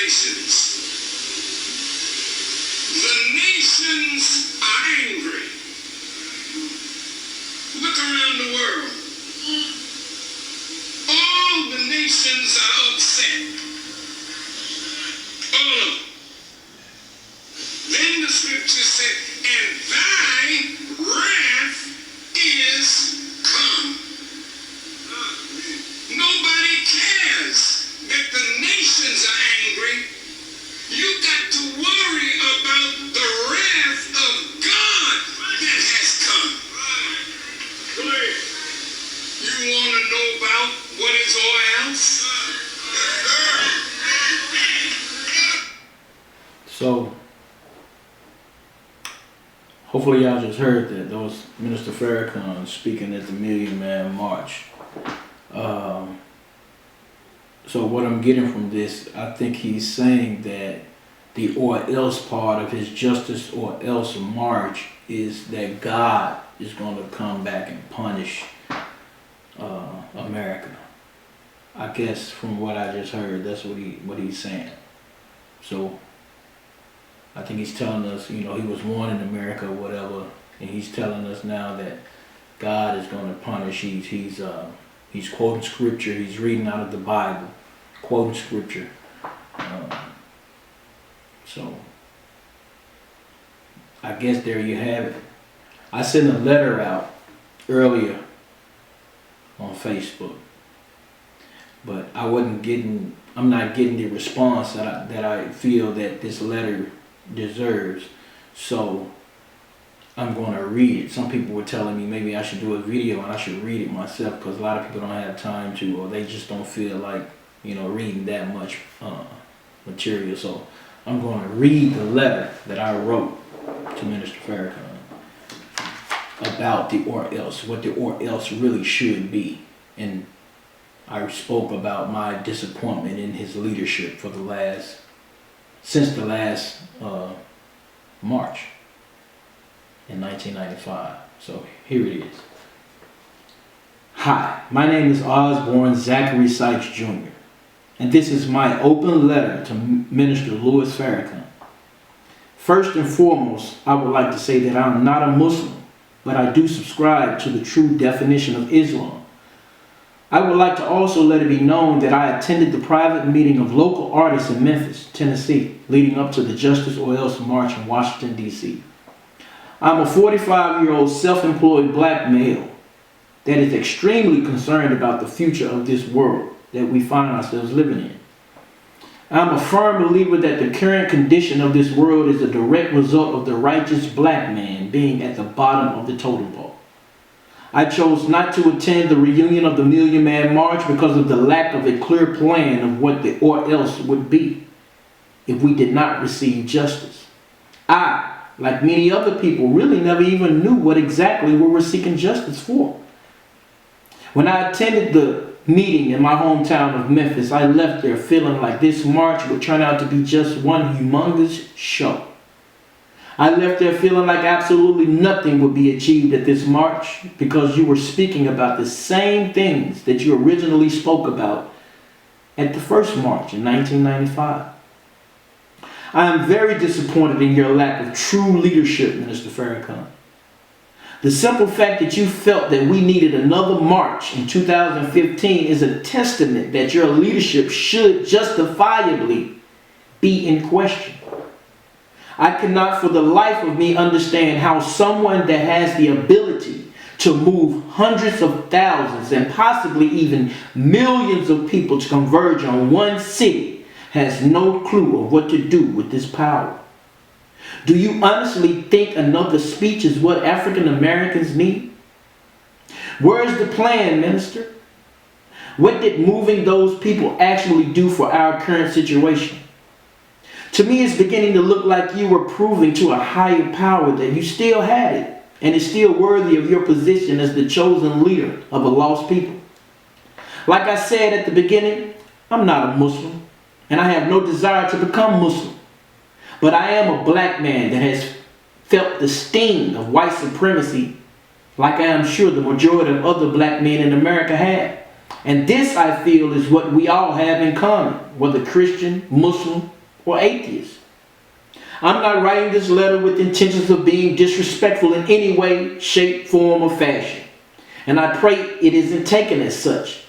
The nations are angry. Look around the world. All the nations are upset. All of them. Then the scripture said, and thy wrath is come. Nobody cares that the nations are angry. You got to worry about the wrath of God that has come. You want to know about what is or else? So, hopefully y'all just heard that. That was Minister Farrakhan speaking at the Million Man March. So what I'm getting from this, I think he's saying that the or else part of his justice or else march is that God is going to come back and punish America. I guess from what I just heard, that's what he's saying. So I think he's telling us, you know, he was born in America or whatever, and he's telling us now that God is going to punish. He's quoting scripture. He's reading out of the Bible, quoting scripture. So I guess there you have it. I sent a letter out earlier on Facebook, but I'm not getting the response that I feel that this letter deserves. So I'm going to read it. Some people were telling me maybe I should do a video and I should read it myself, because a lot of people don't have time to, or they just don't feel like, you know, reading that much material. So I'm going to read the letter that I wrote to Minister Farrakhan about the or else, what the or else really should be. And I spoke about my disappointment in his leadership since the last March in 1995. So here it is. Hi, my name is Osborne Zachary Sykes Jr., and this is my open letter to Minister Louis Farrakhan. First and foremost, I would like to say that I am not a Muslim, but I do subscribe to the true definition of Islam. I would like to also let it be known that I attended the private meeting of local artists in Memphis, Tennessee, leading up to the Justice or Else March in Washington, D.C. I'm a 45-year-old self-employed black male that is extremely concerned about the future of this world that we find ourselves living in. I'm a firm believer that the current condition of this world is a direct result of the righteous black man being at the bottom of the totem pole. I chose not to attend the reunion of the Million Man March because of the lack of a clear plan of what the or else would be if we did not receive justice. I, like many other people, really never even knew what exactly we were seeking justice for. When I attended the meeting in my hometown of Memphis, I left there feeling like this march would turn out to be just one humongous show. I left there feeling like absolutely nothing would be achieved at this march because you were speaking about the same things that you originally spoke about at the first march in 1995. I am very disappointed in your lack of true leadership, Minister Farrakhan. The simple fact that you felt that we needed another march in 2015 is a testament that your leadership should justifiably be in question. I cannot for the life of me understand how someone that has the ability to move hundreds of thousands and possibly even millions of people to converge on one city has no clue of what to do with this power. Do you honestly think another speech is what African Americans need? Where is the plan, Minister? What did moving those people actually do for our current situation? To me, it's beginning to look like you were proving to a higher power that you still had it and is still worthy of your position as the chosen leader of a lost people. Like I said at the beginning, I'm not a Muslim, and I have no desire to become Muslim. But I am a black man that has felt the sting of white supremacy like I am sure the majority of other black men in America have. And this, I feel, is what we all have in common, whether Christian, Muslim, or atheist. I'm not writing this letter with intentions of being disrespectful in any way, shape, form, or fashion. And I pray it isn't taken as such.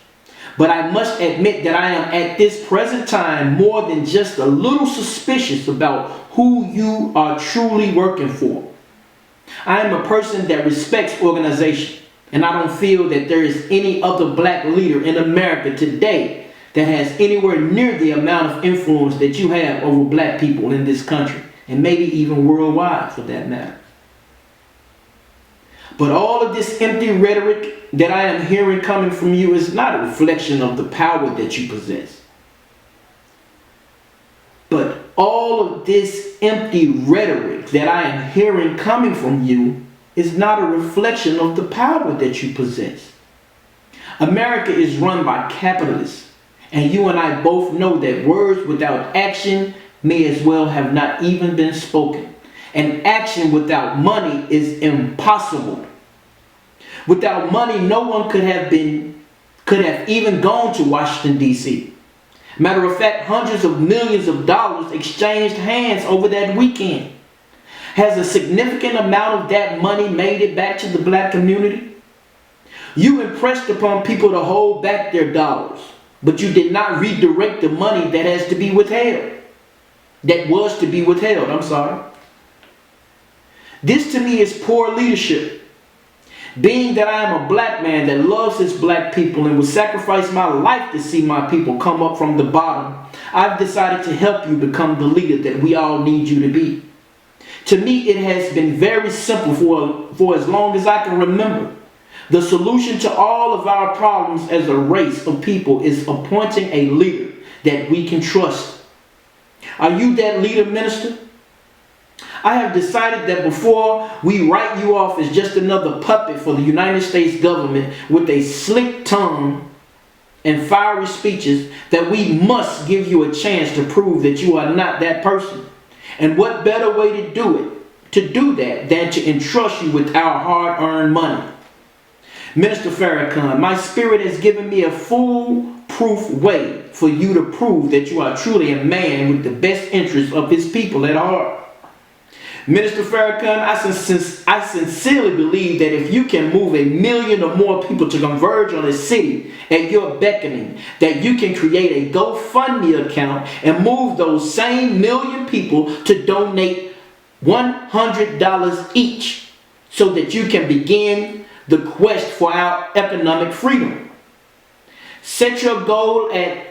But I must admit that I am at this present time more than just a little suspicious about who you are truly working for. I am a person that respects organization, and I don't feel that there is any other black leader in America today that has anywhere near the amount of influence that you have over black people in this country, and maybe even worldwide for that matter. But all of this empty rhetoric that I am hearing coming from you is not a reflection of the power that you possess. But all of this empty rhetoric that I am hearing coming from you is not a reflection of the power that you possess. America is run by capitalists, and you and I both know that words without action may as well have not even been spoken. And action without money is impossible. Without money, no one could have even gone to Washington, D.C. Matter of fact, hundreds of millions of dollars exchanged hands over that weekend. Has a significant amount of that money made it back to the black community? You impressed upon people to hold back their dollars, but you did not redirect the money that has to be withheld. That was to be withheld, I'm sorry. This to me is poor leadership. Being that I am a black man that loves his black people and will sacrifice my life to see my people come up from the bottom, I've decided to help you become the leader that we all need you to be. To me, it has been very simple for as long as I can remember. The solution to all of our problems as a race of people is appointing a leader that we can trust. Are you that leader, minister? I have decided that before we write you off as just another puppet for the United States government with a slick tongue and fiery speeches, that we must give you a chance to prove that you are not that person. And what better way to do that than to entrust you with our hard-earned money? Minister Farrakhan, my spirit has given me a foolproof way for you to prove that you are truly a man with the best interests of his people at heart. Minister Farrakhan, I sincerely believe that if you can move 1 million or more people to converge on a city at your beckoning, that you can create a GoFundMe account and move those same 1 million people to donate $100 each so that you can begin the quest for our economic freedom. Set your goal at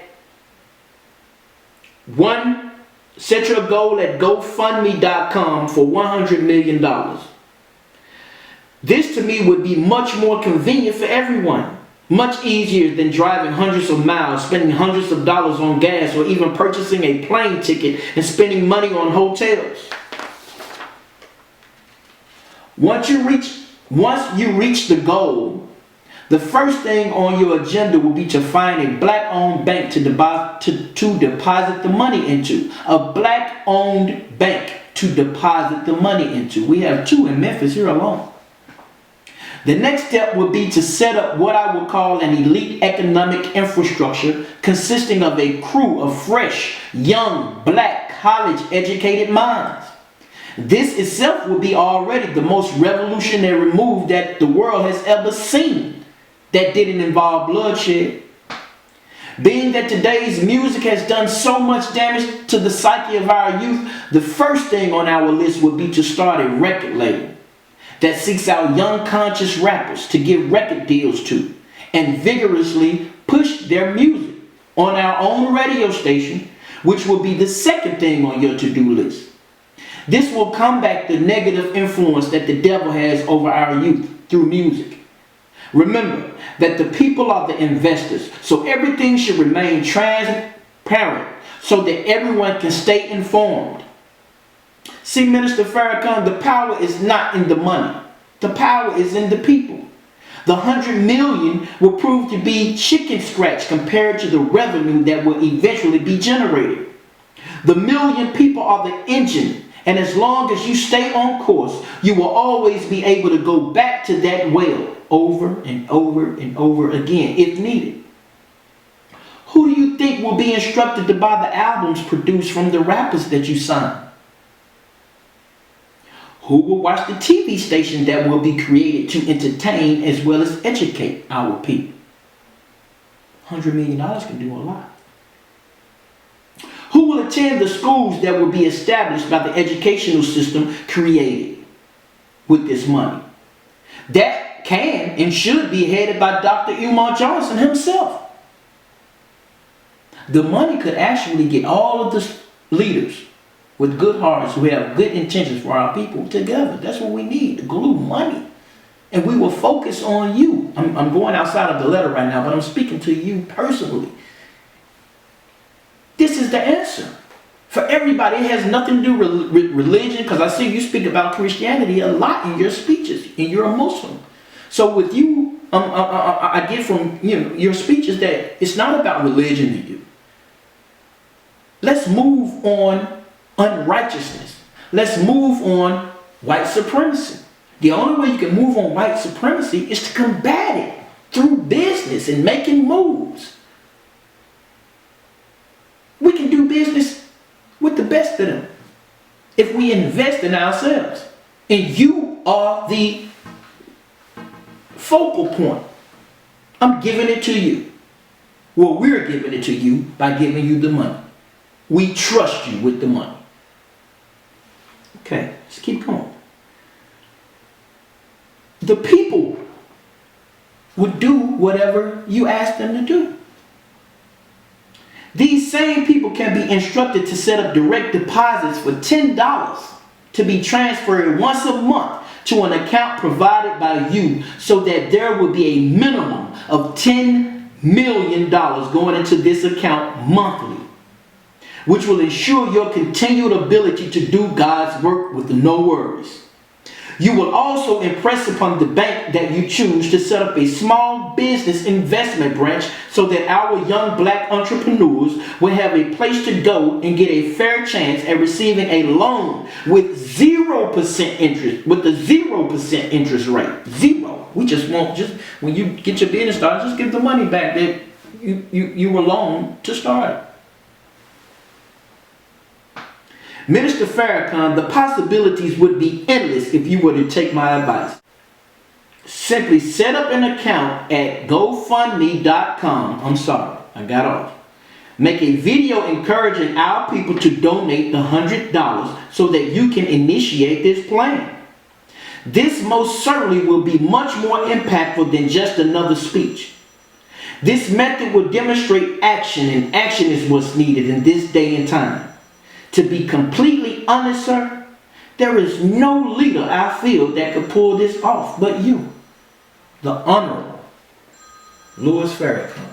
GoFundMe.com for $100 million. This to me would be much more convenient for everyone. Much easier than driving hundreds of miles, spending hundreds of dollars on gas, or even purchasing a plane ticket and spending money on hotels. Once you reach the goal, the first thing on your agenda will be to find a black-owned bank to deposit the money into. A black-owned bank to deposit the money into. We have 2 in Memphis here alone. The next step would be to set up what I would call an elite economic infrastructure consisting of a crew of fresh, young, black, college-educated minds. This itself would be already the most revolutionary move that the world has ever seen that didn't involve bloodshed. Being that today's music has done so much damage to the psyche of our youth, the first thing on our list would be to start a record label that seeks out young conscious rappers to give record deals to and vigorously push their music on our own radio station, which will be the second thing on your to-do list. This will combat the negative influence that the devil has over our youth through music. Remember that the people are the investors, so everything should remain transparent so that everyone can stay informed. See, Minister Farrakhan, the power is not in the money. The power is in the people. The 100 million will prove to be chicken scratch compared to the revenue that will eventually be generated. The 1 million people are the engine. And as long as you stay on course, you will always be able to go back to that well over and over and over again if needed. Who do you think will be instructed to buy the albums produced from the rappers that you sign? Who will watch the TV station that will be created to entertain as well as educate our people? $100 million can do a lot. Who will attend the schools that will be established by the educational system created with this money? That can and should be headed by Dr. Umar Johnson himself. The money could actually get all of the leaders with good hearts who have good intentions for our people together. That's what we need, to glue money. And we will focus on you. I'm going outside of the letter right now, but I'm speaking to you personally. This is the answer. For everybody, it has nothing to do with religion, because I see you speak about Christianity a lot in your speeches, and you're a Muslim. So with you, I get from your speeches that it's not about religion to you. Let's move on unrighteousness. Let's move on white supremacy. The only way you can move on white supremacy is to combat it through business and making moves. We can do business with the best of them if we invest in ourselves. And you are the focal point. I'm giving it to you. Well, we're giving it to you by giving you the money. We trust you with the money. Okay, let's keep going. The people would do whatever you ask them to do. These same people can be instructed to set up direct deposits for $10 to be transferred once a month to an account provided by you, so that there will be a minimum of $10 million going into this account monthly, which will ensure your continued ability to do God's work with no worries. You will also impress upon the bank that you choose to set up a small business investment branch, so that our young black entrepreneurs will have a place to go and get a fair chance at receiving a loan with 0% interest, with a 0% interest rate. Zero. We just want, when you get your business started, just give the money back that you were loaned to start it. Minister Farrakhan, the possibilities would be endless if you were to take my advice. Simply set up an account at GoFundMe.com. I'm sorry, I got off. Make a video encouraging our people to donate the $100 so that you can initiate this plan. This most certainly will be much more impactful than just another speech. This method will demonstrate action, and action is what's needed in this day and time. To be completely honest, sir, there is no leader I feel that could pull this off but you, the Honorable Louis Farrakhan.